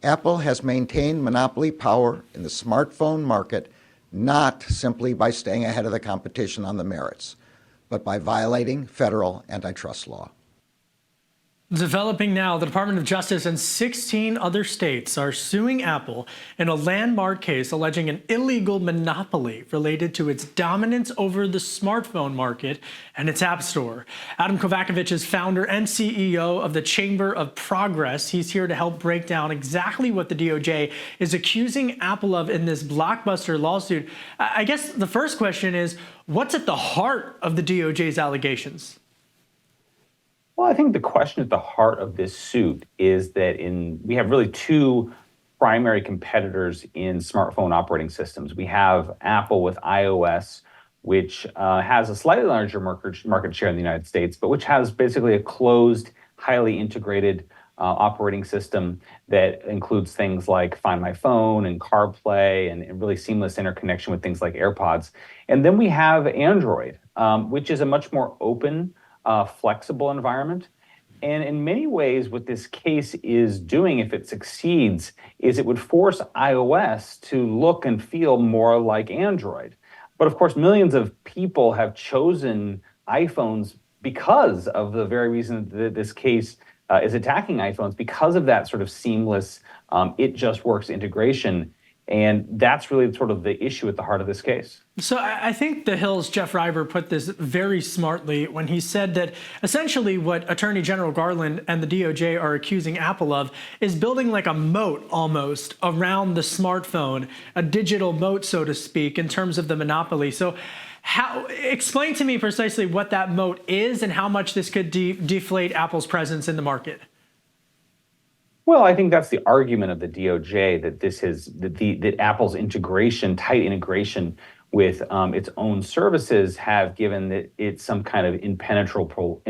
Apple has maintained monopoly power in the smartphone market not simply by staying ahead of the competition on the merits, but by violating federal antitrust law. Developing now, the Department of Justice and 16 other states are suing Apple in a landmark case alleging an illegal monopoly related to its dominance over the smartphone market and its app store. Adam Kovacevich is founder and CEO of the Chamber of Progress. He's here to help break down exactly what the DOJ is accusing Apple of in this blockbuster lawsuit. I guess the first question is, what's at the heart of the DOJ's allegations? Well, I think the question at the heart of this suit is that we have really two primary competitors in smartphone operating systems. We have Apple with iOS, which has a slightly larger market share in the United States, but which has basically a closed, highly integrated operating system that includes things like Find My Phone and CarPlay and really seamless interconnection with things like AirPods. And then we have Android, which is a much more open, flexible environment. And in many ways, what this case is doing, if it succeeds, is it would force iOS to look and feel more like Android. But of course, millions of people have chosen iPhones because of the very reason that this case is attacking iPhones, because of that sort of seamless, it just works integration. And that's really sort of the issue at the heart of this case. So I think The Hill's Jeff River put this very smartly when he said that essentially what Attorney General Garland and the DOJ are accusing Apple of is building like a moat almost around the smartphone, a digital moat, so to speak, in terms of the monopoly. So explain to me precisely what that moat is and how much this could deflate Apple's presence in the market. Well, I think that's the argument of the DOJ, that this is that Apple's integration, tight integration with its own services, have given it some kind of impenetrable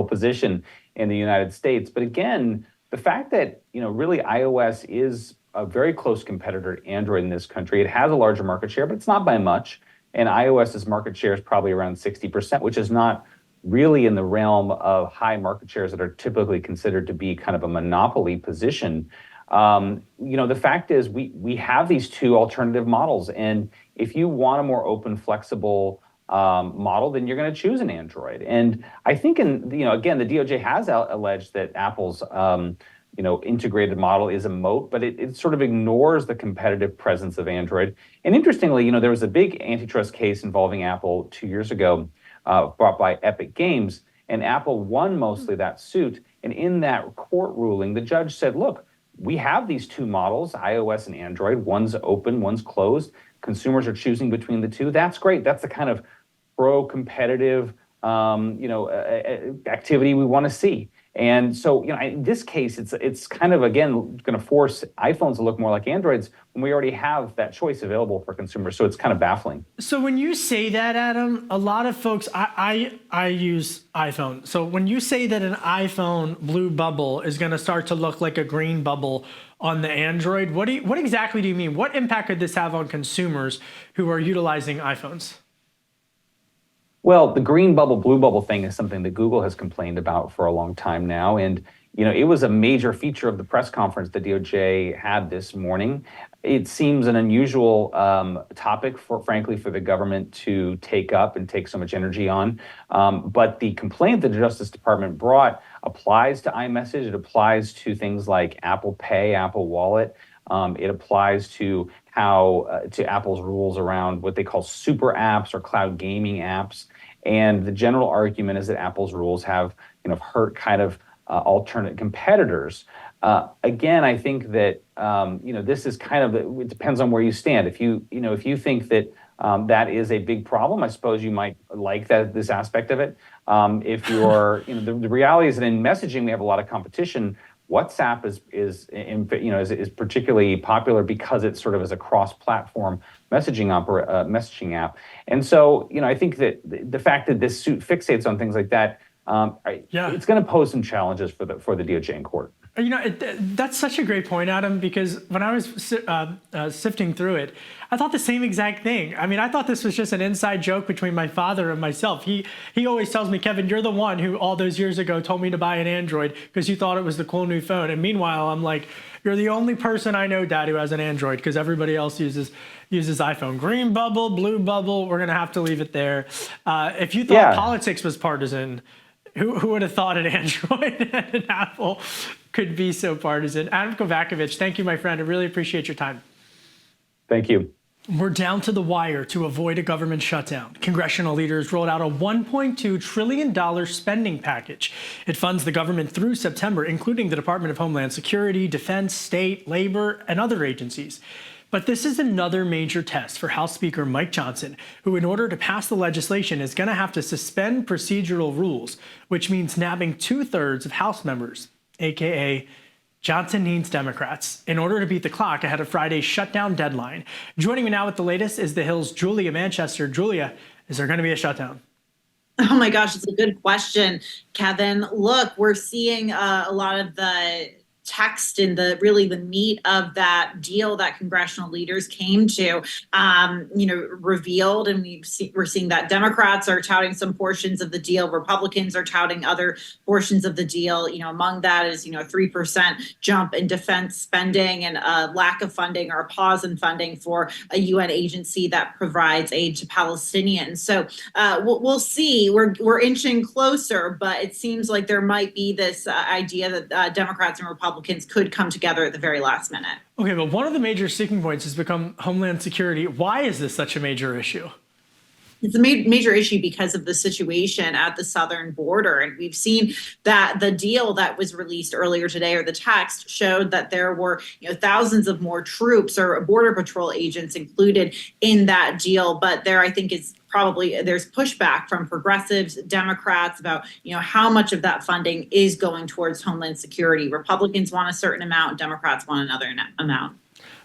position in the United States. But again, the fact that really iOS is a very close competitor to Android in this country. It has a larger market share, but it's not by much. And iOS's market share is probably around 60%, which is not really in the realm of high market shares that are typically considered to be kind of a monopoly position. The fact is we have these two alternative models. And if you want a more open, flexible model, then you're going to choose an Android. And I think again, the DOJ has alleged that Apple's integrated model is a moat, but it sort of ignores the competitive presence of Android. And interestingly, there was a big antitrust case involving Apple 2 years ago, brought by Epic Games, and Apple won mostly that suit. And in that court ruling, the judge said, look, we have these two models, iOS and Android. One's open, one's closed. Consumers are choosing between the two. That's great. That's the kind of pro-competitive activity we want to see. And so, in this case, it's kind of, again, going to force iPhones to look more like Androids when we already have that choice available for consumers. So it's kind of baffling. So when you say that, Adam, a lot of folks, I use iPhone. So when you say that an iPhone blue bubble is going to start to look like a green bubble on the Android, what exactly do you mean? What impact could this have on consumers who are utilizing iPhones? Well, the green bubble, blue bubble thing is something that Google has complained about for a long time now. And, it was a major feature of the press conference the DOJ had this morning. It seems an unusual topic, frankly, for the government to take up and take so much energy on. But the complaint that the Justice Department brought applies to iMessage. It applies to things like Apple Pay, Apple Wallet. It applies to to Apple's rules around what they call super apps or cloud gaming apps. And the general argument is that Apple's rules have, hurt kind of alternate competitors. Again, I think that, this is kind of, it depends on where you stand. If you think that that is a big problem, I suppose you might like this aspect of it. If you're, the reality is that in messaging, we have a lot of competition. WhatsApp is particularly popular because it sort of is a cross-platform messaging app. And so, I think that the fact that this suit fixates on things like that, it's going to pose some challenges for the DOJ in court. That's such a great point, Adam, because when I was sifting through it, I thought the same exact thing. I mean, I thought this was just an inside joke between my father and myself. He always tells me, Kevin, you're the one who all those years ago told me to buy an Android because you thought it was the cool new phone. And meanwhile, I'm like, you're the only person I know, Dad, who has an Android because everybody else uses iPhone. Green bubble, blue bubble, we're going to have to leave it there. If you thought politics was partisan, who would have thought an Android and an Apple could be so partisan? Adam Kovacevich, thank you, my friend. I really appreciate your time. Thank you. We're down to the wire to avoid a government shutdown. Congressional leaders rolled out a $1.2 trillion spending package. It funds the government through September, including the Department of Homeland Security, Defense, State, Labor, and other agencies. But this is another major test for House Speaker Mike Johnson, who, in order to pass the legislation, is going to have to suspend procedural rules, which means nabbing 2/3 of House members, aka Johnson needs Democrats in order to beat the clock ahead of Friday's shutdown deadline. Joining me now with the latest is the Hill's Julia Manchester. Julia, is there going to be a shutdown? Oh my gosh, it's a good question, Kevin. Look, we're seeing a lot of the text and the meat of that deal that congressional leaders came to, revealed. And we're seeing that Democrats are touting some portions of the deal. Republicans are touting other portions of the deal. Among that is, a 3% jump in defense spending and a lack of funding or a pause in funding for a UN agency that provides aid to Palestinians. So we'll see. We're inching closer, but it seems like there might be this idea that Democrats and Republicans could come together at the very last minute. Okay, but one of the major sticking points has become Homeland Security. Why is this such a major issue? It's a major issue because of the situation at the southern border. And we've seen that the deal that was released earlier today, or the text, showed that there were thousands of more troops or Border Patrol agents included in that deal. But there, I think, is probably there's pushback from progressives, Democrats about how much of that funding is going towards Homeland Security. Republicans want a certain amount, Democrats want another amount.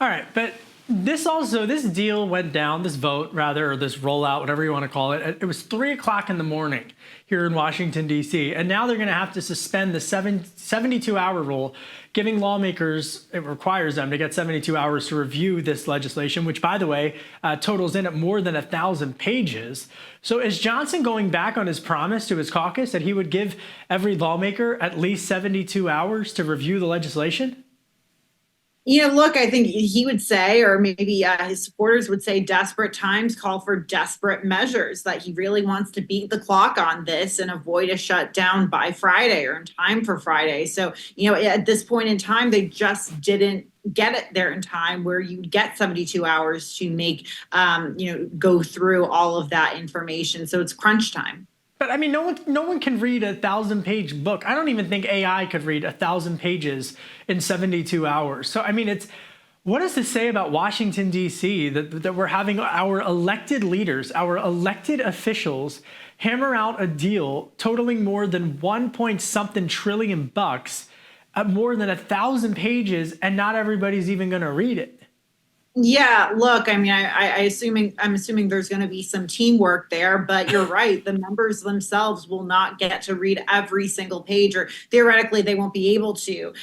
All right, but this deal went down, this vote rather, or this rollout, whatever you want to call it. It was 3:00 in the morning here in Washington, D.C. And now they're going to have to suspend the 72-hour rule, giving lawmakers, it requires them to get 72 hours to review this legislation, which, by the way, totals in at more than 1,000 pages. So is Johnson going back on his promise to his caucus that he would give every lawmaker at least 72 hours to review the legislation? Look, I think he would say, or maybe his supporters would say, desperate times call for desperate measures, that he really wants to beat the clock on this and avoid a shutdown by Friday or in time for Friday. So, at this point in time, they just didn't get it there in time where you get 72 hours to make, go through all of that information. So it's crunch time. But I mean, no one can read a 1,000-page book. I don't even think AI could read 1,000 pages in 72 hours. So I mean, what does this say about Washington, D.C., that we're having our elected leaders, our elected officials, hammer out a deal totaling more than $1.something trillion at more than 1,000 pages, and not everybody's even going to read it? Yeah, look, I mean, I'm assuming there's going to be some teamwork there, but you're right. The members themselves will not get to read every single page, or theoretically they won't be able to,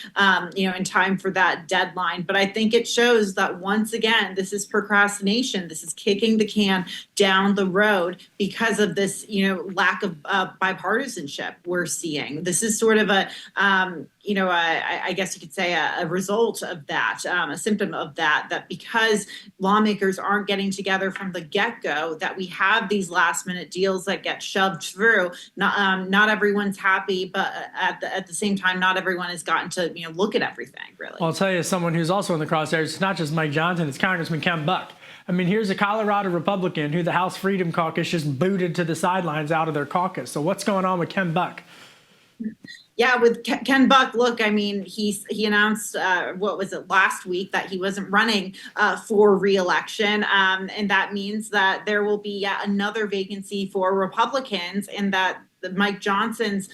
in time for that deadline. But I think it shows that once again, this is procrastination. This is kicking the can down the road because of this, lack of bipartisanship we're seeing. This is sort of I guess you could say a result of that, a symptom of that because lawmakers aren't getting together from the get-go, that we have these last-minute deals that get shoved through. Not everyone's happy, but at the same time, not everyone has gotten to look at everything, really. Well, I'll tell you, someone who's also in the crosshairs, it's not just Mike Johnson, it's Congressman Ken Buck. I mean, here's a Colorado Republican who the House Freedom Caucus just booted to the sidelines out of their caucus. So what's going on with Ken Buck? Yeah, with Ken Buck, look, I mean, he announced, last week, that he wasn't running for re-election. And that means that there will be yet another vacancy for Republicans, and that Mike Johnson's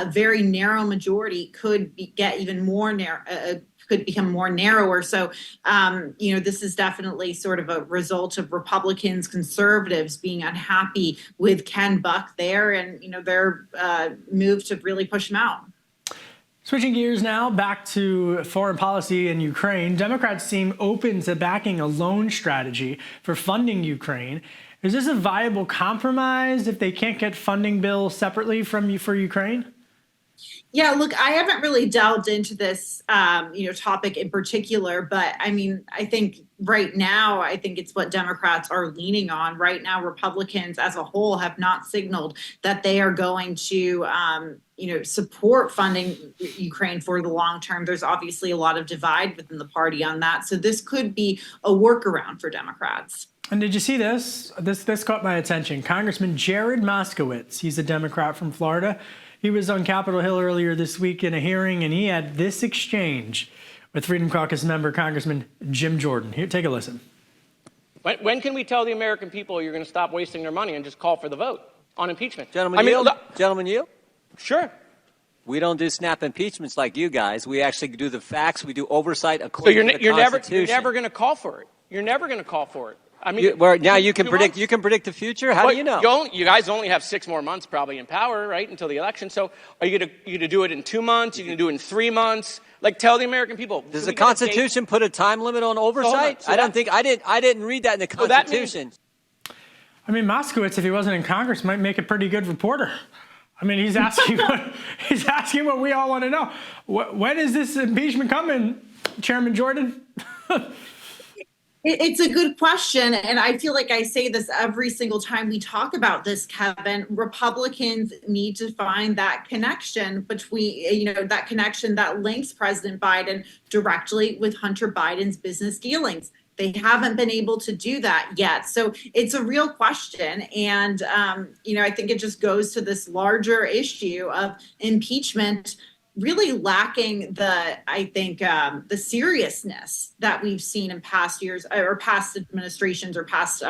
very narrow majority could get even more narrow. Could become more narrower. So, this is definitely sort of a result of Republicans, conservatives being unhappy with Ken Buck there, and, their move to really push him out. Switching gears now, back to foreign policy in Ukraine. Democrats seem open to backing a loan strategy for funding Ukraine. Is this a viable compromise if they can't get funding bills separately for Ukraine? Yeah, look, I haven't really delved into this, topic in particular, but I mean, I think right now, I think it's what Democrats are leaning on. Right now, Republicans as a whole have not signaled that they are going to, support funding Ukraine for the long term. There's obviously a lot of divide within the party on that. So this could be a workaround for Democrats. And did you see this? This caught my attention. Congressman Jared Moskowitz, he's a Democrat from Florida. He was on Capitol Hill earlier this week in a hearing, and he had this exchange with Freedom Caucus member Congressman Jim Jordan. Here, take a listen. When can we tell the American people you're going to stop wasting their money and just call for the vote on impeachment? Gentlemen, yield? Sure. We don't do snap impeachments like you guys. We actually do the facts. We do oversight according to the you're Constitution. never going to call for it. You're never going to call for it. I mean, you can predict. You can predict the future. How do you know? You guys only have 6 more months probably in power, right, until the election. So, are you going to do it in 2 months? Are you going to do it in 3 months? Like, tell the American people. Does the Constitution put a time limit on oversight? So I didn't read that in the Constitution. I mean, Moskowitz, if he wasn't in Congress, might make a pretty good reporter. I mean, he's asking what we all want to know. When is this impeachment coming, Chairman Jordan? It's a good question. And I feel like I say this every single time we talk about this, Kevin. Republicans need to find that connection between, that connection that links President Biden directly with Hunter Biden's business dealings. They haven't been able to do that yet. So it's a real question. And, I think it just goes to this larger issue of impeachment really lacking the seriousness that we've seen in past years or past administrations or past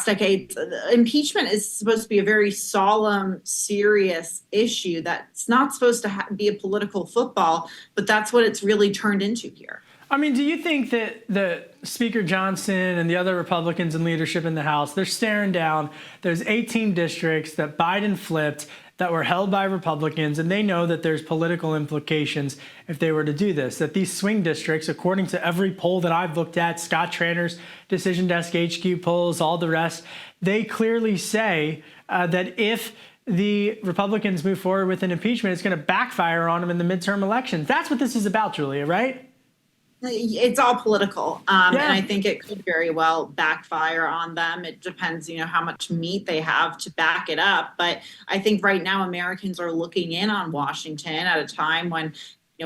decades. Impeachment is supposed to be a very solemn, serious issue that's not supposed to be a political football, but that's what it's really turned into here. I mean, do you think that Speaker Johnson and the other Republicans in leadership in the House, they're staring down those 18 districts that Biden flipped that were held by Republicans, and they know that there's political implications if they were to do this, that these swing districts, according to every poll that I've looked at, Scott Trainer's Decision Desk HQ polls, all the rest, they clearly say that if the Republicans move forward with an impeachment, it's going to backfire on them in the midterm elections. That's what this is about, Julia, right? It's all political. And I think it could very well backfire on them. It depends, how much meat they have to back it up. But I think right now Americans are looking in on Washington at a time when,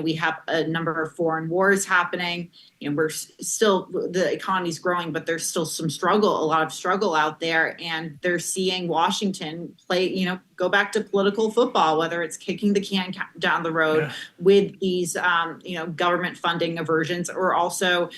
we have a number of foreign wars happening. We're still, the economy's growing, but there's still a lot of struggle out there. And they're seeing Washington play, go back to political football, whether it's kicking the can down the road with these, government funding aversions or also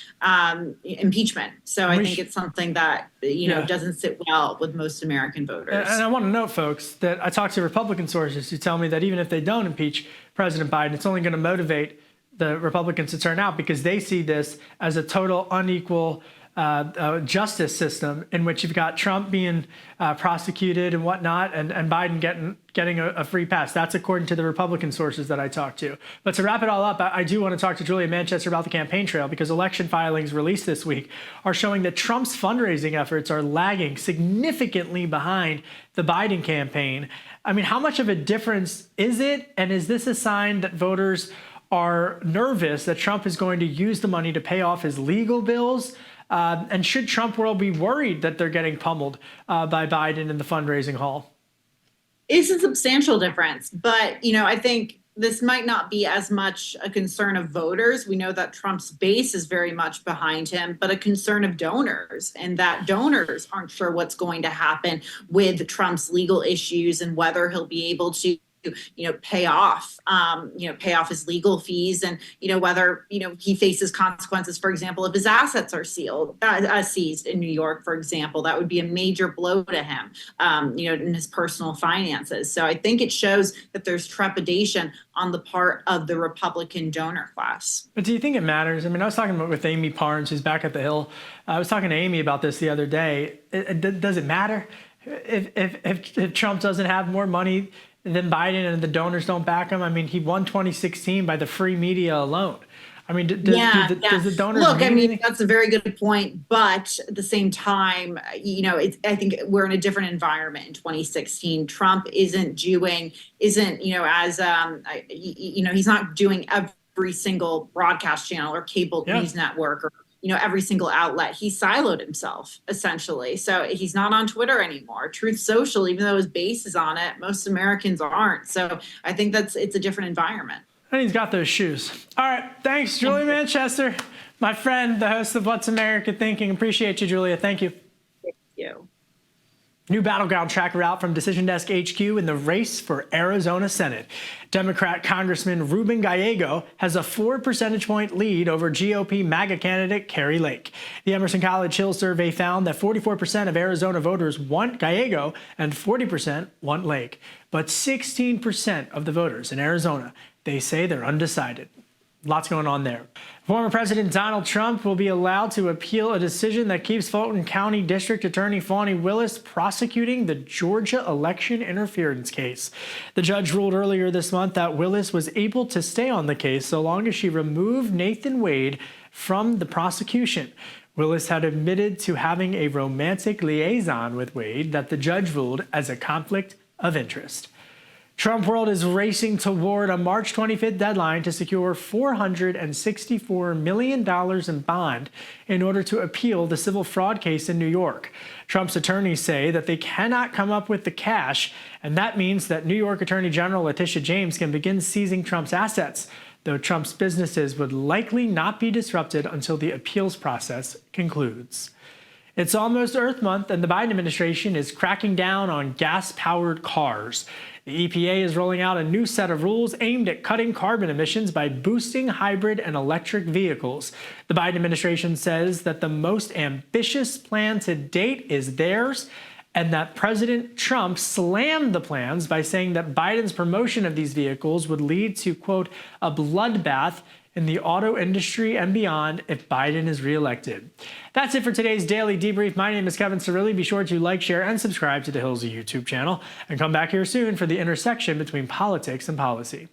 impeachment. So I think it's something that, doesn't sit well with most American voters. And I want to note, folks, that I talked to Republican sources who tell me that even if they don't impeach President Biden, it's only going to motivate the Republicans to turn out because they see this as a total unequal justice system in which you've got Trump being prosecuted and whatnot, and Biden getting a free pass. That's according to the Republican sources that I talked to. But to wrap it all up, I do want to talk to Julia Manchester about the campaign trail because election filings released this week are showing that Trump's fundraising efforts are lagging significantly behind the Biden campaign. I mean, how much of a difference is it? And is this a sign that voters are nervous that Trump is going to use the money to pay off his legal bills? And should Trump world be worried that they're getting pummeled by Biden in the fundraising hall? It's a substantial difference, but, I think this might not be as much a concern of voters. We know that Trump's base is very much behind him, but a concern of donors, and that donors aren't sure what's going to happen with Trump's legal issues and whether he'll be able to pay off his legal fees and, whether, he faces consequences, for example, if his assets are seized in New York, for example, that would be a major blow to him, in his personal finances. So I think it shows that there's trepidation on the part of the Republican donor class. But do you think it matters? I mean, I was talking with Amy Parnes, who's back at the Hill. I was talking to Amy about this the other day. Does it matter? If Trump doesn't have more money then Biden and the donors don't back him? I mean, he won 2016 by the free media alone. I mean, does the donors look? I mean, anything? that's a very good point, but at the same time, I think we're in a different environment in 2016. Trump isn't doing, he's not doing every single broadcast channel or cable news network or every single outlet. He siloed himself essentially. So he's not on Twitter anymore. Truth Social, even though his base is on it, most Americans aren't. So I think it's a different environment. And he's got those shoes. All right. Thanks, Julia Manchester, my friend, the host of What's America Thinking. Appreciate you, Julia. Thank you. Thank you. New battleground tracker out from Decision Desk HQ in the race for Arizona Senate. Democrat Congressman Ruben Gallego has a 4 percentage point lead over GOP MAGA candidate Kari Lake. The Emerson College Hill survey found that 44% of Arizona voters want Gallego and 40% want Lake. But 16% of the voters in Arizona, they say they're undecided. Lots going on there. Former President Donald Trump will be allowed to appeal a decision that keeps Fulton County District Attorney Fani Willis prosecuting the Georgia election interference case. The judge ruled earlier this month that Willis was able to stay on the case so long as she removed Nathan Wade from the prosecution. Willis had admitted to having a romantic liaison with Wade that the judge ruled as a conflict of interest. Trump world is racing toward a March 25th deadline to secure $464 million in bond in order to appeal the civil fraud case in New York. Trump's attorneys say that they cannot come up with the cash, and that means that New York Attorney General Letitia James can begin seizing Trump's assets, though Trump's businesses would likely not be disrupted until the appeals process concludes. It's almost Earth Month, and the Biden administration is cracking down on gas-powered cars. The EPA is rolling out a new set of rules aimed at cutting carbon emissions by boosting hybrid and electric vehicles. The Biden administration says that the most ambitious plan to date is theirs, and that President Trump slammed the plans by saying that Biden's promotion of these vehicles would lead to, quote, a bloodbath in the auto industry and beyond if Biden is reelected. That's it for today's Daily Debrief. My name is Kevin Cirilli. Be sure to like, share, and subscribe to the Hillsy YouTube channel. And come back here soon for the intersection between politics and policy.